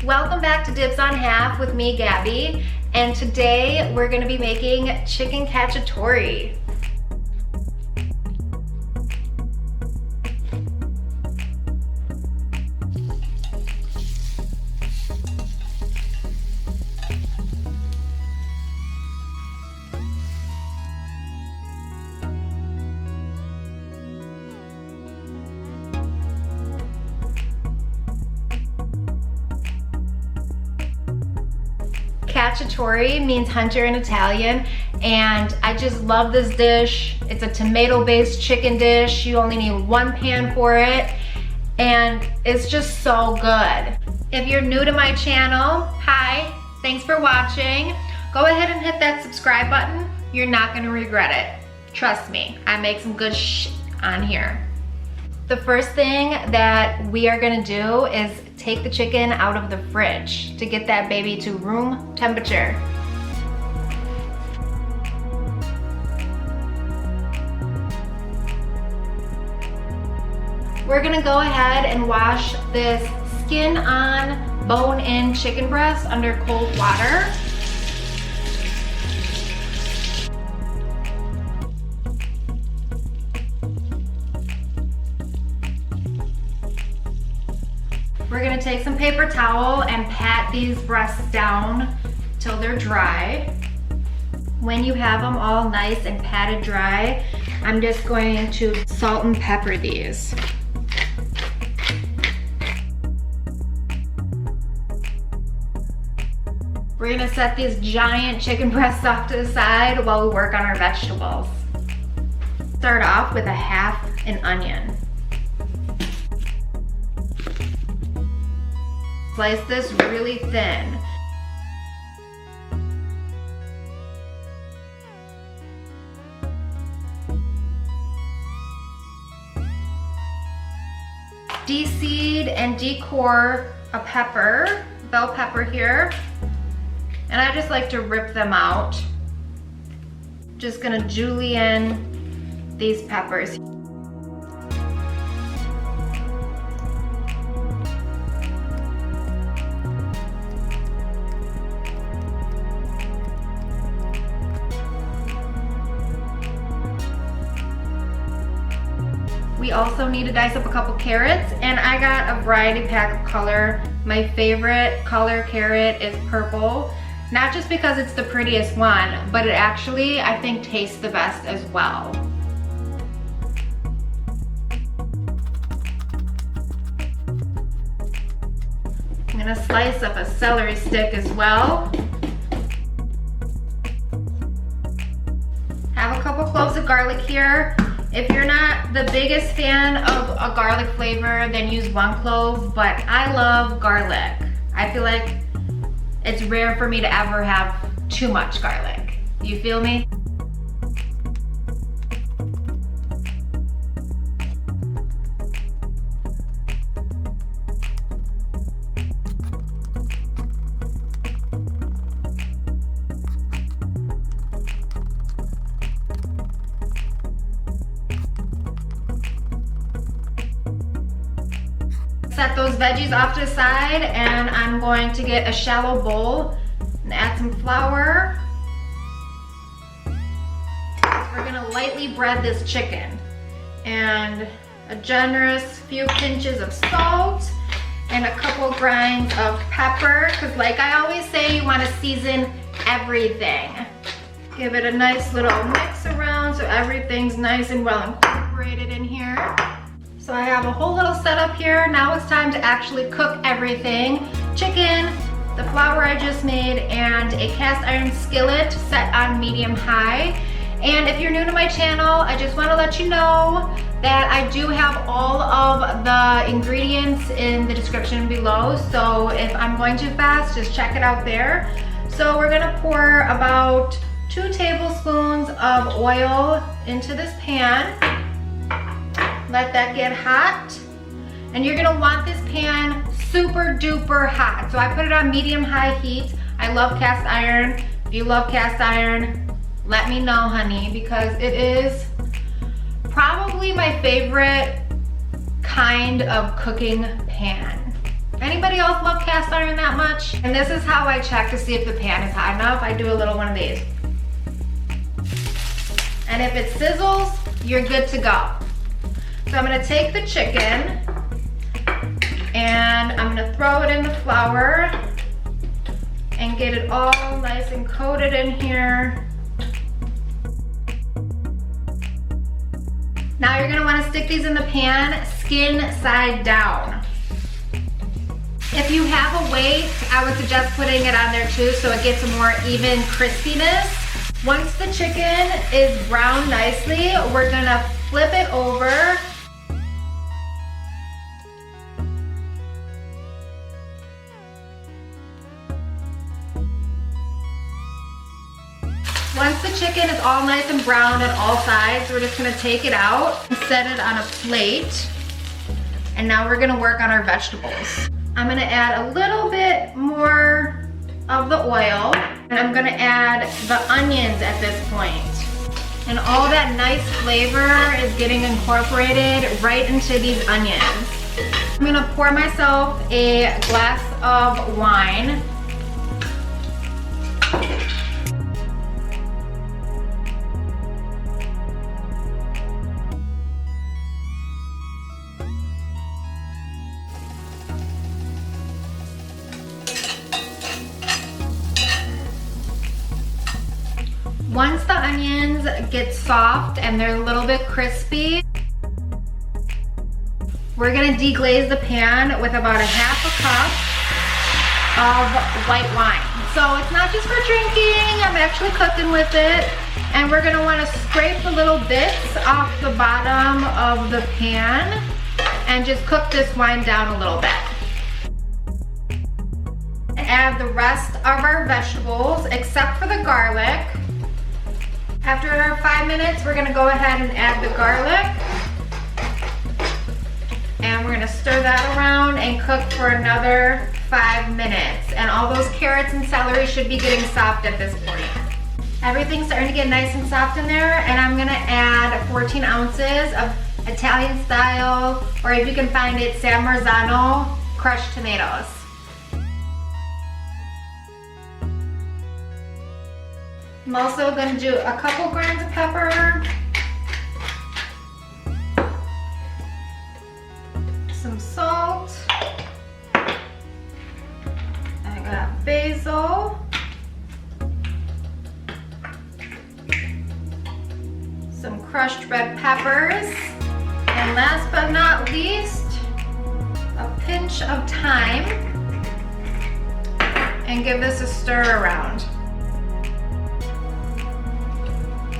Welcome back to Dibs on Half with me, Gabby, and today we're going to be making chicken cacciatore. Cacciatore means hunter in Italian, and I just love this dish. It's a tomato-based chicken dish. You only need one pan for it, and it's just so good. If you're new to my channel, hi, thanks for watching. Go ahead and hit that subscribe button. You're not gonna regret it. Trust me, I make some good shit on here. The first thing that we are gonna do is take the chicken out of the fridge to get that baby to room temperature. We're gonna go ahead and wash this skin on, bone in chicken breast under cold water. We're gonna take some paper towel and pat these breasts down till they're dry. When you have them all nice and patted dry, I'm just going to salt and pepper these. We're gonna set these giant chicken breasts off to the side while we work on our vegetables. Start off with half an onion. Slice this really thin. De-seed and decore a pepper, bell pepper here. And I just like to rip them out. Just gonna julienne these peppers. We also need to dice up a couple carrots, and I got a variety pack of color. My favorite color carrot is purple, not just because it's the prettiest one, but it actually, I think, tastes the best as well. I'm gonna slice up a celery stick as well. Have a couple cloves of garlic here. If you're not the biggest fan of a garlic flavor, then use 1 clove, but I love garlic. I feel like it's rare for me to ever have too much garlic. You feel me? Set those veggies off to the side, and I'm going to get a shallow bowl and add some flour. We're gonna lightly bread this chicken, and a generous few pinches of salt and a couple grinds of pepper, because like I always say, you want to season everything. Give it a nice little mix around so everything's nice and well incorporated in here. So I have a whole little setup here. Now it's time to actually cook everything. Chicken, the flour I just made, and a cast iron skillet set on medium high. And if you're new to my channel, I just want to let you know that I do have all of the ingredients in the description below. So if I'm going too fast, just check it out there. So we're gonna pour about 2 tablespoons of oil into this pan. Let that get hot. And you're gonna want this pan super duper hot. So I put it on medium high heat. I love cast iron. If you love cast iron, let me know, honey, because it is probably my favorite kind of cooking pan. Anybody else love cast iron that much? And this is how I check to see if the pan is hot enough. I do a little one of these. And if it sizzles, you're good to go. So I'm gonna take the chicken and I'm gonna throw it in the flour and get it all nice and coated in here. Now you're gonna wanna stick these in the pan, skin side down. If you have a weight, I would suggest putting it on there too so it gets a more even crispiness. Once the chicken is browned nicely, we're gonna flip it over. Once the chicken is all nice and browned on all sides, we're just gonna take it out and set it on a plate. And now we're gonna work on our vegetables. I'm gonna add a little bit more of the oil, and I'm gonna add the onions at this point. And all that nice flavor is getting incorporated right into these onions. I'm gonna pour myself a glass of wine. Once the onions get soft and they're a little bit crispy, we're gonna deglaze the pan with about a half a cup of white wine. So it's not just for drinking, I'm actually cooking with it. And we're gonna wanna scrape the little bits off the bottom of the pan and just cook this wine down a little bit. Add the rest of our vegetables except for the garlic. After 5 minutes, we're gonna go ahead and add the garlic. And we're gonna stir that around and cook for another 5 minutes. And all those carrots and celery should be getting soft at this point. Everything's starting to get nice and soft in there, and I'm gonna add 14 ounces of Italian style, or if you can find it, San Marzano crushed tomatoes. I'm also going to do a couple grains of pepper, some salt, I got basil, some crushed red peppers, and last but not least, a pinch of thyme, and give this a stir around.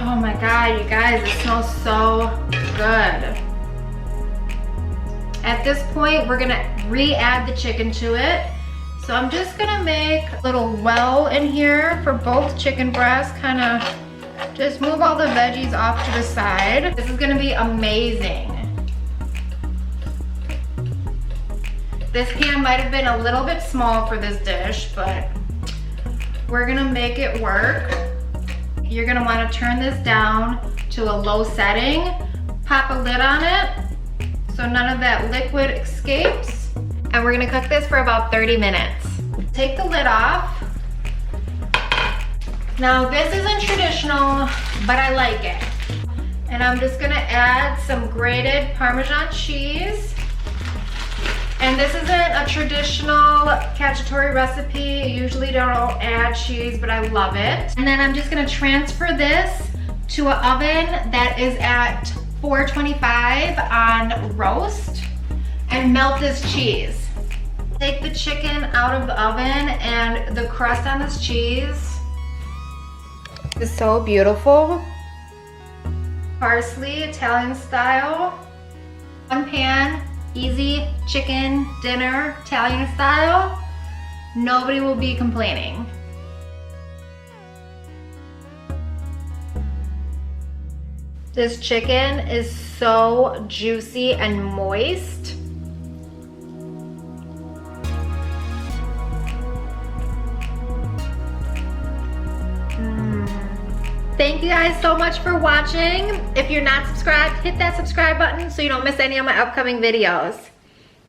Oh my God, you guys, it smells so good. At this point, we're gonna re-add the chicken to it. So I'm just gonna make a little well in here for both chicken breasts, kind of just move all the veggies off to the side. This is gonna be amazing. This pan might have been a little bit small for this dish, but we're gonna make it work. You're gonna wanna turn this down to a low setting, pop a lid on it so none of that liquid escapes, and we're gonna cook this for about 30 minutes. Take the lid off. Now this isn't traditional, but I like it. And I'm just gonna add some grated Parmesan cheese. And this isn't a traditional cacciatore recipe. Usually don't add cheese, but I love it. And then I'm just gonna transfer this to an oven that is at 425 on roast and melt this cheese. Take the chicken out of the oven, and the crust on this cheese is so beautiful. Parsley, Italian style. One pan. Easy chicken dinner, Italian style. Nobody will be complaining. This chicken is so juicy and moist. Thank you guys so much for watching. If you're not subscribed, hit that subscribe button so you don't miss any of my upcoming videos.